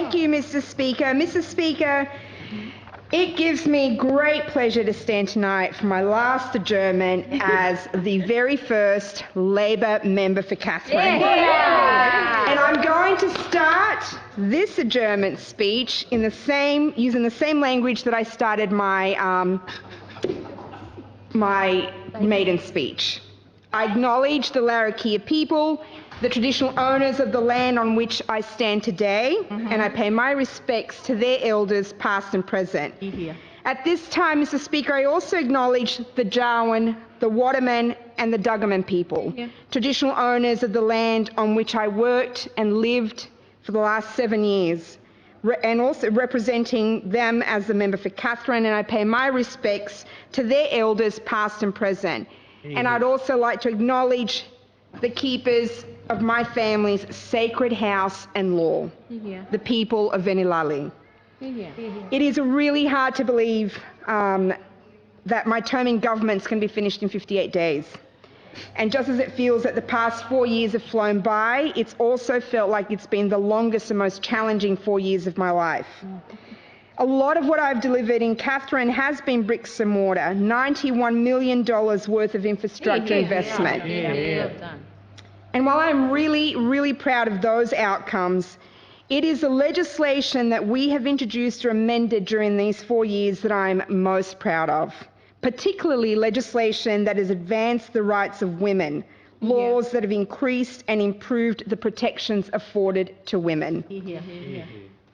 Thank you, Mr. Speaker. Mr. Speaker, it gives me great pleasure to stand tonight for my last adjournment as the very first Labor member for Katherine. And I'm going to start this adjournment speech in using the same language that I started my maiden speech. I acknowledge the Larrakia people, the traditional owners of the land on which I stand today, and I pay my respects to their elders, past and present. At this time, Mr. Speaker, I also acknowledge the Jawoyn, the Waterman, and the Duggaman people, traditional owners of the land on which I worked and lived for the last 7 years, and also representing them as the member for Katherine, and I pay my respects to their elders, past and present. And I'd also like to acknowledge the keepers of my family's sacred house and law, the people of Venilali. It is really hard to believe that my term in government's going to be finished in 58 days. And just as it feels that the past 4 years have flown by, it's also felt like it's been the longest and most challenging 4 years of my life. A lot of what I've delivered in Katherine has been bricks and mortar, $91 million worth of infrastructure investment. And while I'm really, really proud of those outcomes, it is the legislation that we have introduced or amended during these 4 years that I'm most proud of, particularly legislation that has advanced the rights of women, laws that have increased and improved the protections afforded to women.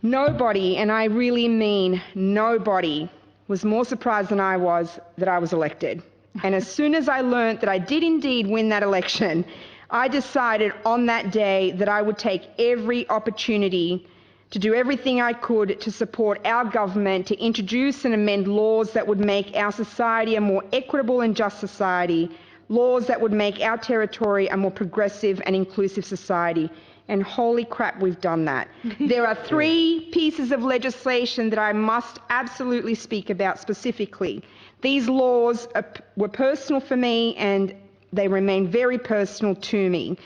Nobody, and I really mean nobody, was more surprised than I was that I was elected. And as soon as I learnt that I did indeed win that election, I decided on that day that I would take every opportunity to do everything I could to support our government to introduce and amend laws that would make our society a more equitable and just society, laws that would make our territory a more progressive and inclusive society. And holy crap, we've done that. There are 3 pieces of legislation that I must absolutely speak about specifically. These laws were personal for me and they remain very personal to me.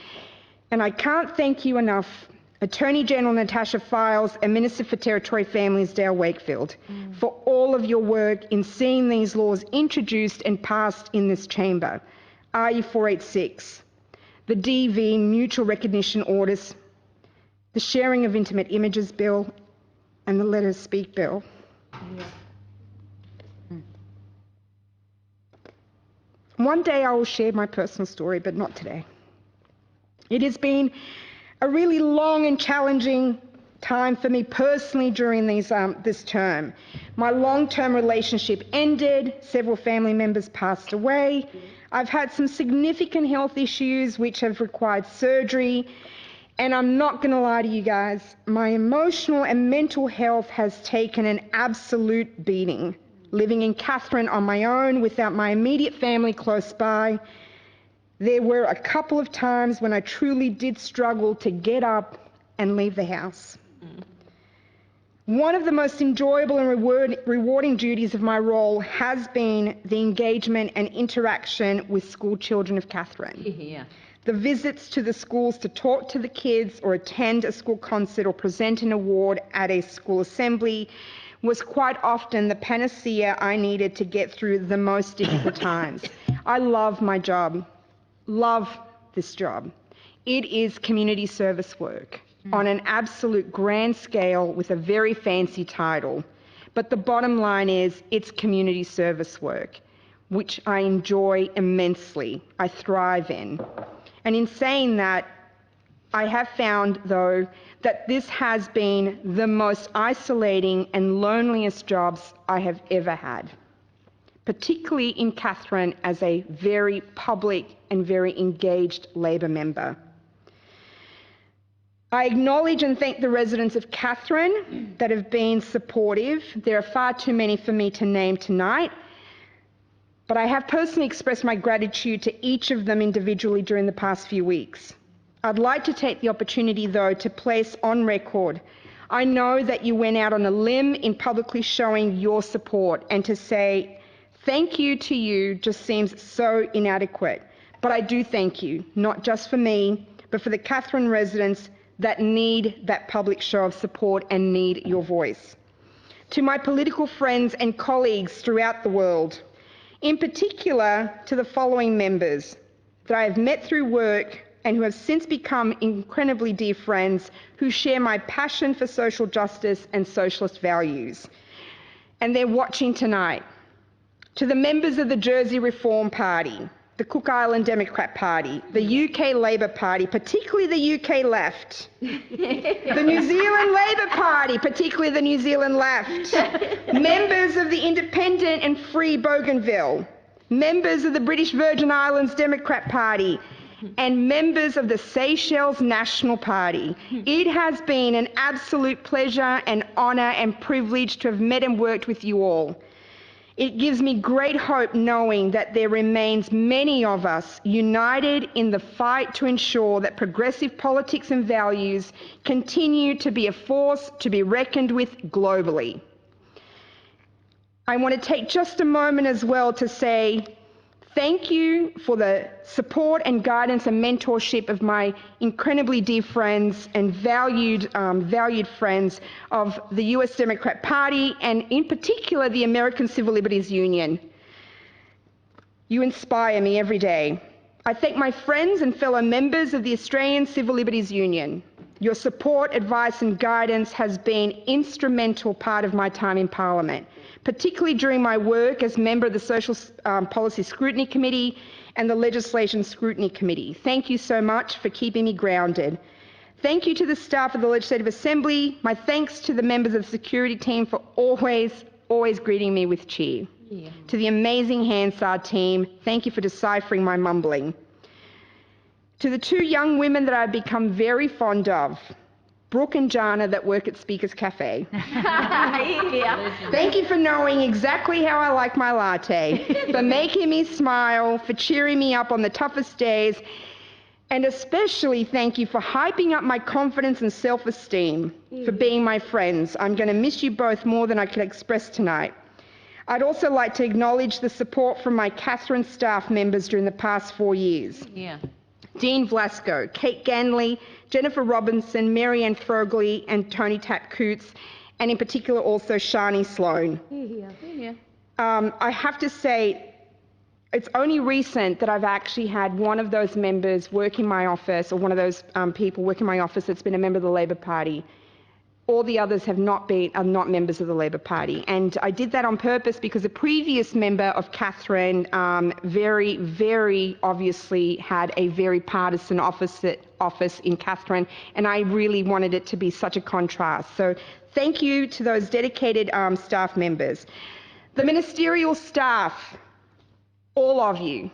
And I can't thank you enough, Attorney General Natasha Fyles and Minister for Territory Families Dale Wakefield, for all of your work in seeing these laws introduced and passed in this chamber. RU 486. The DV Mutual Recognition Orders, the Sharing of Intimate Images Bill, and the Let Us Speak Bill. One day I will share my personal story, but not today. It has been a really long and challenging time for me personally during this term. My long-term relationship ended, several family members passed away. I've had some significant health issues which have required surgery, and I'm not going to lie to you guys, my emotional and mental health has taken an absolute beating. Living in Katherine on my own without my immediate family close by, there were a couple of times when I truly did struggle to get up and leave the house. One of the most enjoyable and rewarding duties of my role has been the engagement and interaction with school children of Katherine. The visits to the schools to talk to the kids or attend a school concert or present an award at a school assembly was quite often the panacea I needed to get through the most difficult times. I love my job, love this job. It is community service work on an absolute grand scale with a very fancy title. But the bottom line is it's community service work, which I enjoy immensely, I thrive in. And in saying that, I have found, though, that this has been the most isolating and loneliest jobs I have ever had, particularly in Katherine as a very public and very engaged Labor member. I acknowledge and thank the residents of Katherine that have been supportive. There are far too many for me to name tonight, but I have personally expressed my gratitude to each of them individually during the past few weeks. I'd like to take the opportunity, though, to place on record, I know that you went out on a limb in publicly showing your support, and to say thank you to you just seems so inadequate. But I do thank you, not just for me, but for the Katherine residents that need that public show of support and need your voice. To my political friends and colleagues throughout the world, in particular to the following members that I have met through work and who have since become incredibly dear friends who share my passion for social justice and socialist values. And they're watching tonight. To the members of the Jersey Reform Party, the Cook Island Democrat Party, the UK Labour Party, particularly the UK left, the New Zealand Labour Party, particularly the New Zealand left, members of the Independent and Free Bougainville, members of the British Virgin Islands Democrat Party, and members of the Seychelles National Party. It has been an absolute pleasure and honour and privilege to have met and worked with you all. It gives me great hope knowing that there remains many of us united in the fight to ensure that progressive politics and values continue to be a force to be reckoned with globally. I want to take just a moment as well to say thank you for the support and guidance and mentorship of my incredibly dear friends and valued friends of the US Democrat Party and in particular the American Civil Liberties Union. You inspire me every day. I thank my friends and fellow members of the Australian Civil Liberties Union. Your support, advice and guidance has been an instrumental part of my time in Parliament, particularly during my work as member of the Social Policy Scrutiny Committee and the Legislation Scrutiny Committee. Thank you so much for keeping me grounded. Thank you to the staff of the Legislative Assembly. My thanks to the members of the security team for always greeting me with cheer. Yeah. To the amazing Hansard team, thank you for deciphering my mumbling. To the two young women that I've become very fond of, Brooke and Jana that work at Speaker's Cafe. Thank you for knowing exactly how I like my latte, for making me smile, for cheering me up on the toughest days, and especially thank you for hyping up my confidence and self-esteem, for being my friends. I'm going to miss you both more than I could express tonight. I'd also like to acknowledge the support from my Katherine staff members during the past 4 years. Yeah. Dean Vlasco, Kate Ganley, Jennifer Robinson, Marianne Fergley and Tony Tapp-Coots, and in particular also Shani Sloan. I have to say, it's only recent that I've actually had one of those members work in my office, or one of those people work in my office that's been a member of the Labor Party. All the others are not members of the Labor Party. And I did that on purpose because a previous member of Katherine very, very obviously had a very partisan office in Katherine, and I really wanted it to be such a contrast. So thank you to those dedicated staff members. The ministerial staff, all of you,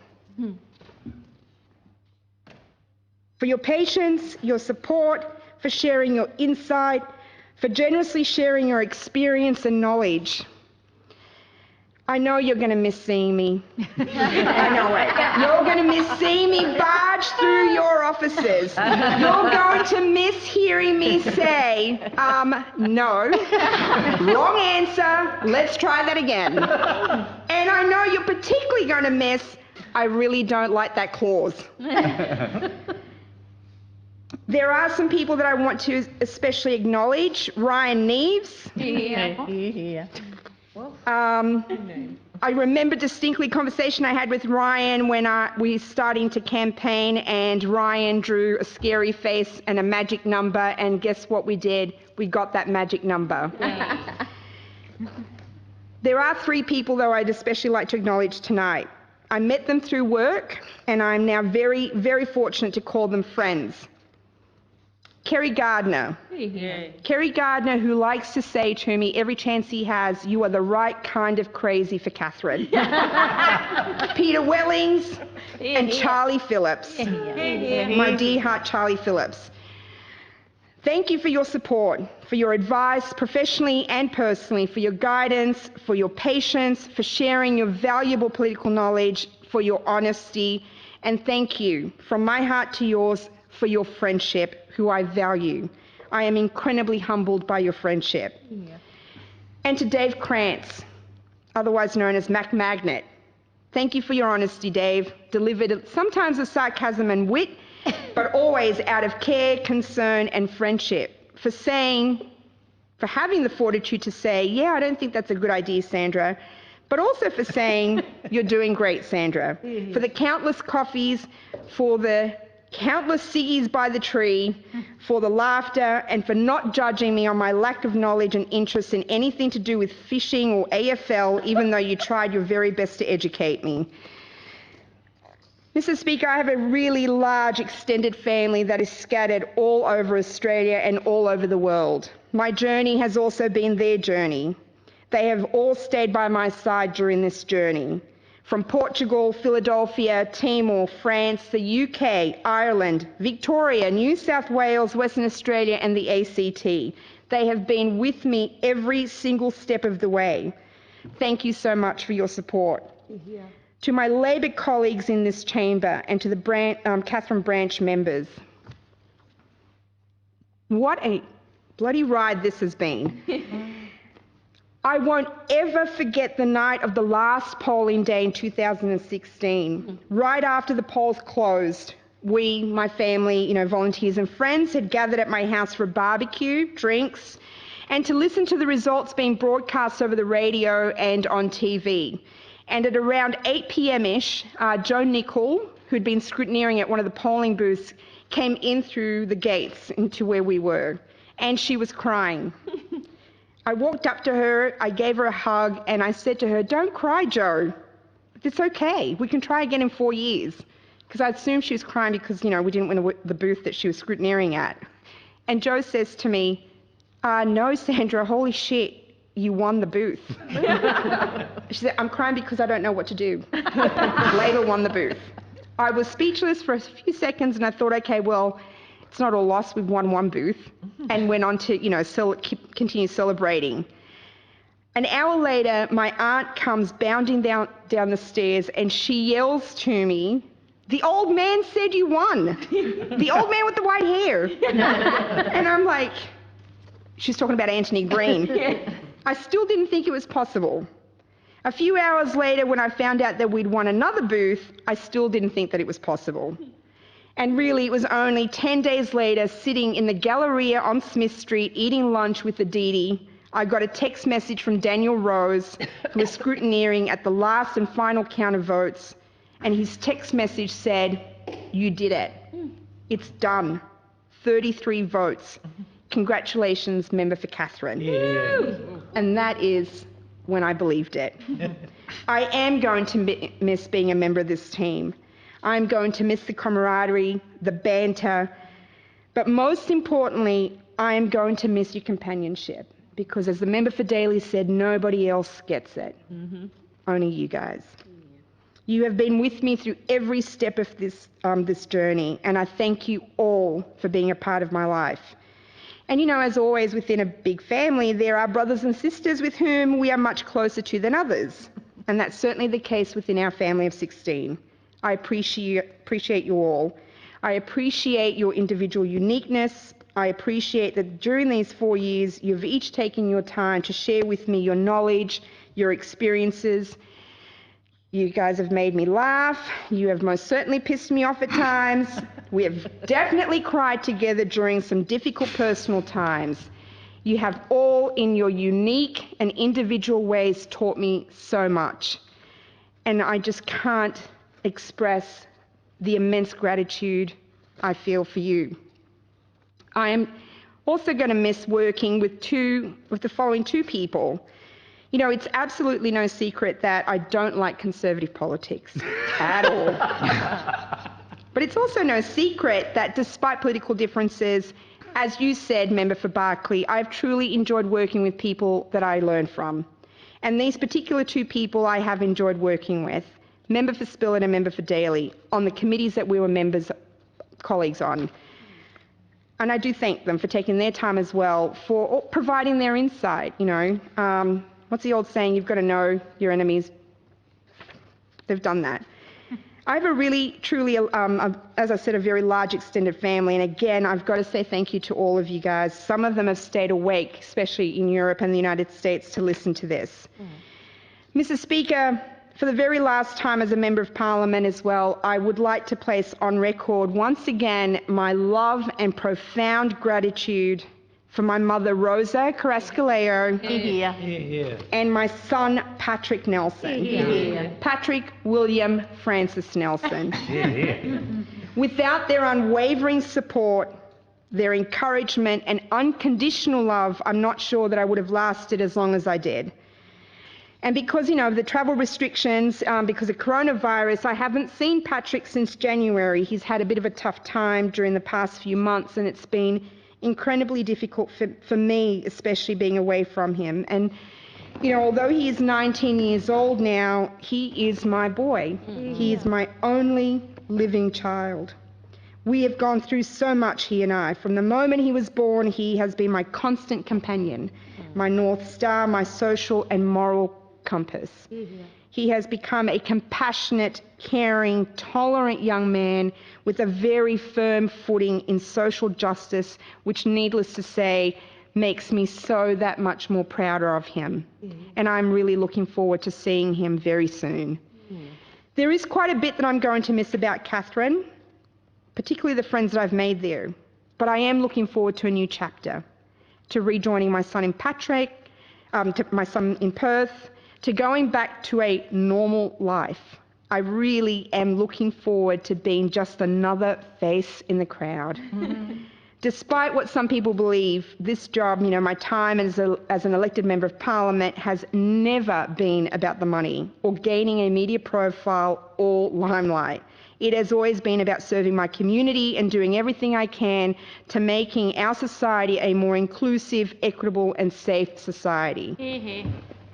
for your patience, your support, for sharing your insight, for generously sharing your experience and knowledge. I know you're going to miss seeing me. I know it. You're going to miss seeing me barge through your offices. You're going to miss hearing me say, no, wrong answer, let's try that again. And I know you're particularly going to miss, I really don't like that clause. There are some people that I want to especially acknowledge. Ryan Neves. I remember distinctly a conversation I had with Ryan when we were starting to campaign, and Ryan drew a scary face and a magic number, and guess what we did? We got that magic number. There are 3 people, though, I'd especially like to acknowledge tonight. I met them through work, and I'm now very, very fortunate to call them friends. Kerry Gardner. Kerry Gardner, who likes to say to me every chance he has, you are the right kind of crazy for Katherine. Peter Wellings and Charlie Phillips. My dear heart, Charlie Phillips. Thank you for your support, for your advice, professionally and personally, for your guidance, for your patience, for sharing your valuable political knowledge, for your honesty, and thank you from my heart to yours for your friendship, who I value. I am incredibly humbled by your friendship. And to Dave Krantz, otherwise known as Mac Magnet. Thank you for your honesty, Dave, delivered sometimes with sarcasm and wit, but always out of care, concern, and friendship. For having the fortitude to say, yeah, I don't think that's a good idea, Sandra, but also for saying, you're doing great, Sandra. For the countless coffees, for the countless ciggies by the tree, for the laughter, and for not judging me on my lack of knowledge and interest in anything to do with fishing or AFL, even though you tried your very best to educate me. Mr. Speaker, I have a really large extended family that is scattered all over Australia and all over the world. My journey has also been their journey. They have all stayed by my side during this journey. From Portugal, Philadelphia, Timor, France, the UK, Ireland, Victoria, New South Wales, Western Australia, and the ACT. They have been with me every single step of the way. Thank you so much for your support. Yeah. To my Labor colleagues in this chamber and to the Katherine Branch members, what a bloody ride this has been. I won't ever forget the night of the last polling day in 2016. Right after the polls closed, we, my family, volunteers and friends had gathered at my house for a barbecue, drinks, and to listen to the results being broadcast over the radio and on TV. And at around 8 p.m.-ish, Joe Nicol, who'd been scrutineering at one of the polling booths, came in through the gates into where we were, and she was crying. I walked up to her, I gave her a hug, and I said to her, "Don't cry, Joe. It's okay. We can try again in 4 years." Because I assumed she was crying because, we didn't win the booth that she was scrutineering at. And Joe says to me, "No, Sandra, holy shit, you won the booth." She said, "I'm crying because I don't know what to do." Labor won the booth. I was speechless for a few seconds and I thought, okay, well, it's not all lost, we've won one booth, and went on to, continue celebrating. An hour later, my aunt comes bounding down the stairs and she yells to me, "The old man said you won. The old man with the white hair." And I'm like, she's talking about Anthony Green. I still didn't think it was possible. A few hours later, when I found out that we'd won another booth, I still didn't think that it was possible. And really, it was only 10 days later, sitting in the Galleria on Smith Street, eating lunch with Aditi, I got a text message from Daniel Rose, who was scrutineering at the last and final count of votes, and his text message said, "You did it. It's done. 33 votes. Congratulations, member for Katherine." Yeah. And that is when I believed it. I am going to miss being a member of this team. I'm going to miss the camaraderie, the banter, but most importantly, I am going to miss your companionship, because as the member for Daly said, nobody else gets it. Only you guys. You have been with me through every step of this journey, and I thank you all for being a part of my life. And as always within a big family, there are brothers and sisters with whom we are much closer to than others, and that's certainly the case within our family of 16. I appreciate you all. I appreciate your individual uniqueness. I appreciate that during these 4 years, you've each taken your time to share with me your knowledge, your experiences. You guys have made me laugh. You have most certainly pissed me off at times. We have definitely cried together during some difficult personal times. You have all, in your unique and individual ways, taught me so much. And I just can't express the immense gratitude I feel for you. I am also going to miss working with the following two people. It's absolutely no secret that I don't like conservative politics at all. But it's also no secret that despite political differences, as you said, member for Barkly, I've truly enjoyed working with people that I learn from. And these particular two people I have enjoyed working with, member for Spillett and member for Daly, on the committees that we were colleagues on. And I do thank them for taking their time as well, for providing their insight. What's the old saying? You've got to know your enemies. They've done that. I have a really, truly, as I said, a very large extended family. And again, I've got to say thank you to all of you guys. Some of them have stayed awake, especially in Europe and the United States, to listen to this. Mr. Speaker, for the very last time as a Member of Parliament as well, I would like to place on record once again my love and profound gratitude for my mother, Rosa Carrascaleo, and my son, Patrick Nelson. Patrick William Francis Nelson. Without their unwavering support, their encouragement and unconditional love, I'm not sure that I would have lasted as long as I did. And because, of the travel restrictions, because of coronavirus, I haven't seen Patrick since January. He's had a bit of a tough time during the past few months, and it's been incredibly difficult for me, especially being away from him. And, although he is 19 years old now, he is my boy. He is my only living child. We have gone through so much, he and I. From the moment he was born, he has been my constant companion, my North Star, my social and moral compass. He has become a compassionate, caring, tolerant young man with a very firm footing in social justice, which, needless to say, makes me so that much more prouder of him. And I'm really looking forward to seeing him very soon. There is quite a bit that I'm going to miss about Katherine, particularly the friends that I've made there. But I am looking forward to a new chapter, to rejoining my son in my son in Perth, to going back to a normal life. I really am looking forward to being just another face in the crowd. Despite what some people believe, this job, my time as an elected Member of Parliament has never been about the money or gaining a media profile or limelight. It has always been about serving my community and doing everything I can to making our society a more inclusive, equitable and safe society.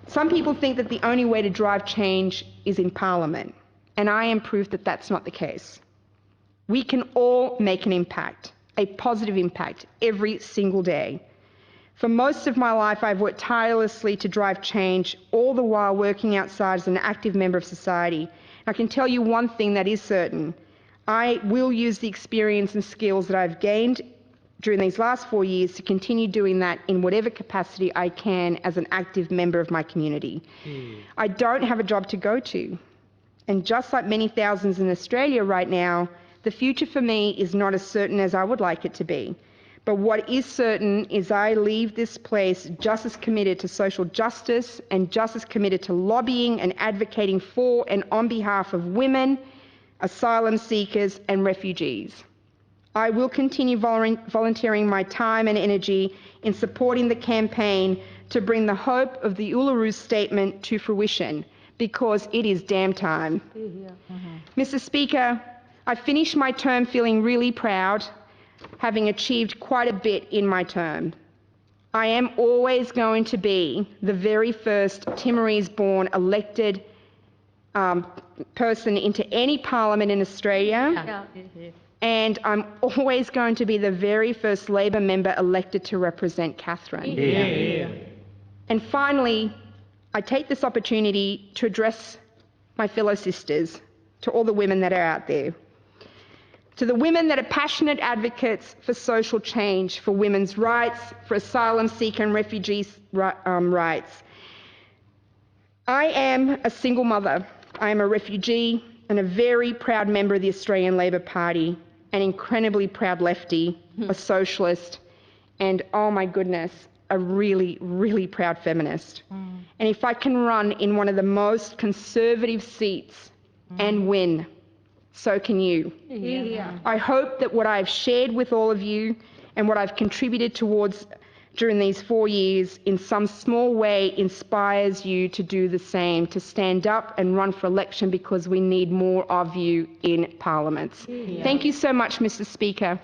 Some people think that the only way to drive change is in Parliament, and I am proof that that's not the case. We can all make an impact, a positive impact, every single day. For most of my life, I've worked tirelessly to drive change, all the while working outside as an active member of society. I can tell you one thing that is certain. I will use the experience and skills that I've gained during these last 4 years to continue doing that in whatever capacity I can as an active member of my community. I don't have a job to go to. And just like many thousands in Australia right now, the future for me is not as certain as I would like it to be. But what is certain is I leave this place just as committed to social justice and just as committed to lobbying and advocating for and on behalf of women, asylum seekers and refugees. I will continue volunteering my time and energy in supporting the campaign to bring the hope of the Uluru Statement to fruition, because it is damn time. Mr. Speaker, I finished my term feeling really proud, having achieved quite a bit in my term. I am always going to be the very first Timorese-born elected person into any parliament in Australia. And I'm always going to be the very first Labor member elected to represent Katherine. And finally, I take this opportunity to address my fellow sisters, to all the women that are out there. To the women that are passionate advocates for social change, for women's rights, for asylum seeker and refugees' rights. I am a single mother. I am a refugee and a very proud member of the Australian Labor Party, an incredibly proud lefty, a socialist, and oh my goodness, a really, really proud feminist. And if I can run in one of the most conservative seats and win, so can you. I hope that what I've shared with all of you and what I've contributed towards during these 4 years in some small way inspires you to do the same, to stand up and run for election, because we need more of you in parliaments. Thank you so much, Mr. Speaker.